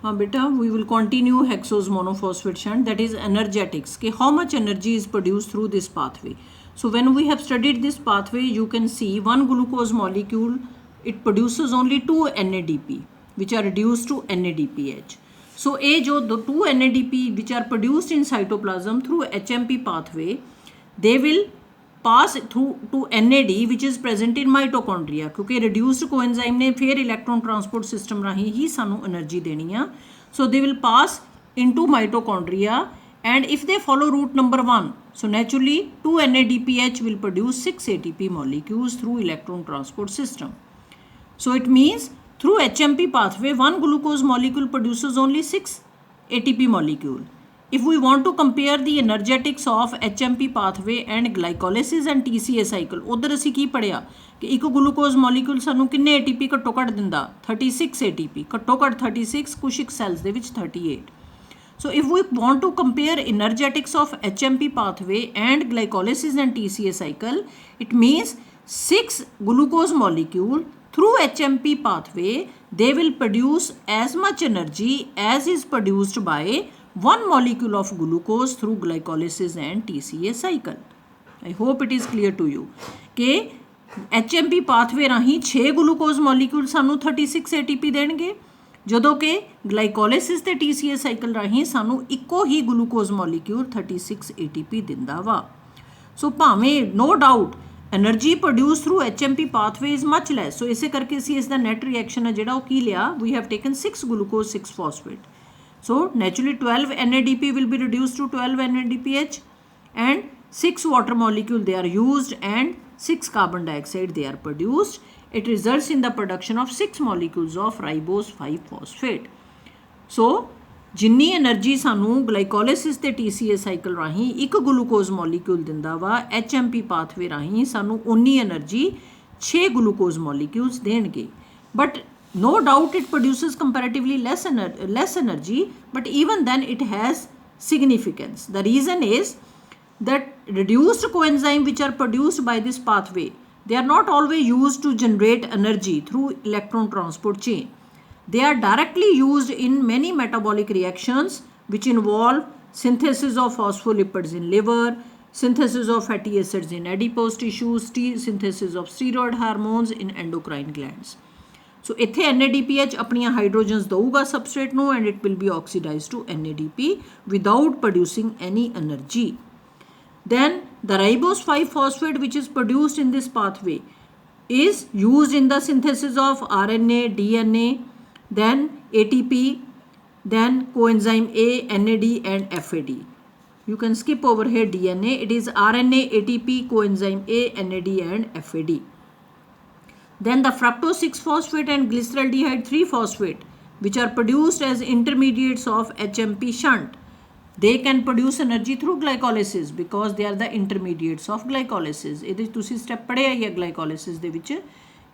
हाँ बेटा, we will continue hexose monophosphate shunt, that is energetics, कि how much energy is produced through this pathway. So when we have studied this pathway, you can see one glucose molecule, it produces only 2 NADP which are reduced to NADPH. So ये जो 2 NADP which are produced in cytoplasm through HMP pathway, they will pass through to NAD which is present in mitochondria, क्योंकि reduced coenzyme ने फिर electron transport system राही ही सानू energy देनी आ. So they will pass into mitochondria, and if they follow route number 1, so naturally 2 NADPH will produce 6 ATP molecules through electron transport system. So it means through HMP pathway, one glucose molecule produces only 6 ATP molecule. If we want to compare the energetics of HMP pathway and glycolysis and TCA cycle, उधर असी की पढ़िया कि एक glucose molecule सानू किन्ने ATP घट्टो घट दिंदा 36 ATP, घट्टो घट 36, कुछ एक सेल्स दे which 38. So if we want to compare energetics of HMP pathway and glycolysis and TCA cycle, it means 6 glucose molecule through HMP pathway, they will produce as much energy as is produced by one molecule of glucose through glycolysis and TCA cycle. I hope it is clear to you कि HMP pathway राही 6 glucose molecule सानू 36 ATP देंगे, ਜਦੋਂ कि glycolysis ਤੇ TCA cycle ਰਾਹੀਂ ਸਾਨੂੰ ਇੱਕੋ ਹੀ glucose molecule 36 ATP ਦਿੰਦਾ ਵਾ. So ਭਾਵੇਂ no doubt energy produced through HMP pathway is much less. So ਇਸੇ ਕਰਕੇ ਅਸੀਂ ਇਸ ਦਾ net reaction ਹੈ ਜਿਹੜਾ ਉਹ ਕੀ ਲਿਆ, we have taken 6 glucose 6 phosphate. So naturally 12 NADP will be reduced to 12 NADPH, and 6 water molecule they are used, and 6 carbon dioxide they are produced. It results in the production of 6 molecules of ribose 5 phosphate. So जिन्नी energy सानू glycolysis ते TCA cycle राही एक glucose molecule दिंदा वा, HMP pathway राही सानू उन्नी energy 6 glucose molecules देणगे. But no doubt it produces comparatively less energy, but even then it has significance. The reason is that reduced coenzyme which are produced by this pathway, they are not always used to generate energy through electron transport chain. They are directly used in many metabolic reactions which involve synthesis of phospholipids in liver, synthesis of fatty acids in adipose tissues, synthesis of steroid hormones in endocrine glands. So इत्थे NADPH अपनियां hydrogens दूगा substrate नो, and it will be oxidized to NADP without producing any energy. Then the ribose 5 phosphate which is produced in this pathway is used in the synthesis of RNA, DNA, then ATP, then coenzyme A, NAD and FAD. You can skip over here DNA. It is RNA, ATP, coenzyme A, NAD and FAD. Then the fructose 6 phosphate and glyceraldehyde 3 phosphate which are produced as intermediates of HMP shunt, they can produce energy through glycolysis because they are the intermediates of glycolysis. ਇਹਦੇ ਤੁਸੀਂ step ਪੜਿਆ ਹੀ ਹੈ glycolysis ਦੇ ਵਿੱਚ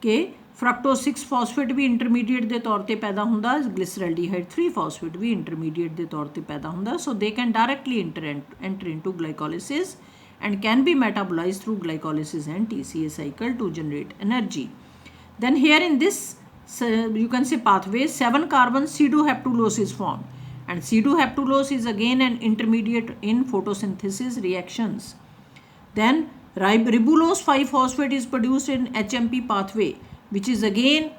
ਕਿ fructose 6 phosphate ਵੀ intermediate ਦੇ ਤੌਰ ਤੇ ਪੈਦਾ ਹੁੰਦਾ, glyceraldehyde 3 phosphate ਵੀ intermediate ਦੇ ਤੌਰ ਤੇ ਪੈਦਾ ਹੁੰਦਾ. So they can directly enter into glycolysis and can be metabolized through glycolysis and TCA cycle to generate energy. Then here in this you can say pathway 7 carbon C2-heptulose is formed, and C2-heptulose is again an intermediate in photosynthesis reactions. Then ribulose 5 phosphate is produced in HMP pathway which is again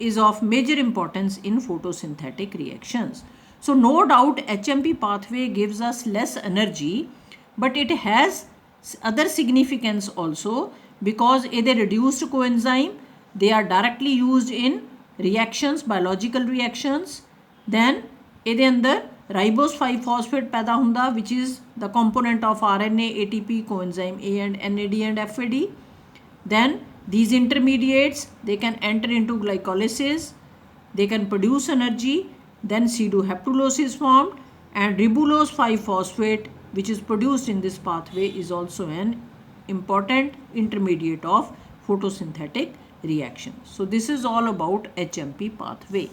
is of major importance in photosynthetic reactions. So no doubt HMP pathway gives us less energy, but it has other significance also because it is reduced coenzyme. They are directly used in reactions, biological reactions. Then ਇਹਦੇ ਅੰਦਰ ribose 5 phosphate पैदा ਹੁੰਦਾ which is the component of RNA, ATP, coenzyme A and NAD and FAD. Then these intermediates, they can enter into glycolysis, they can produce energy. Then C2-heptulose is formed, and ribulose 5 phosphate which is produced in this pathway is also an important intermediate of photosynthetic reaction. So this is all about HMP pathway.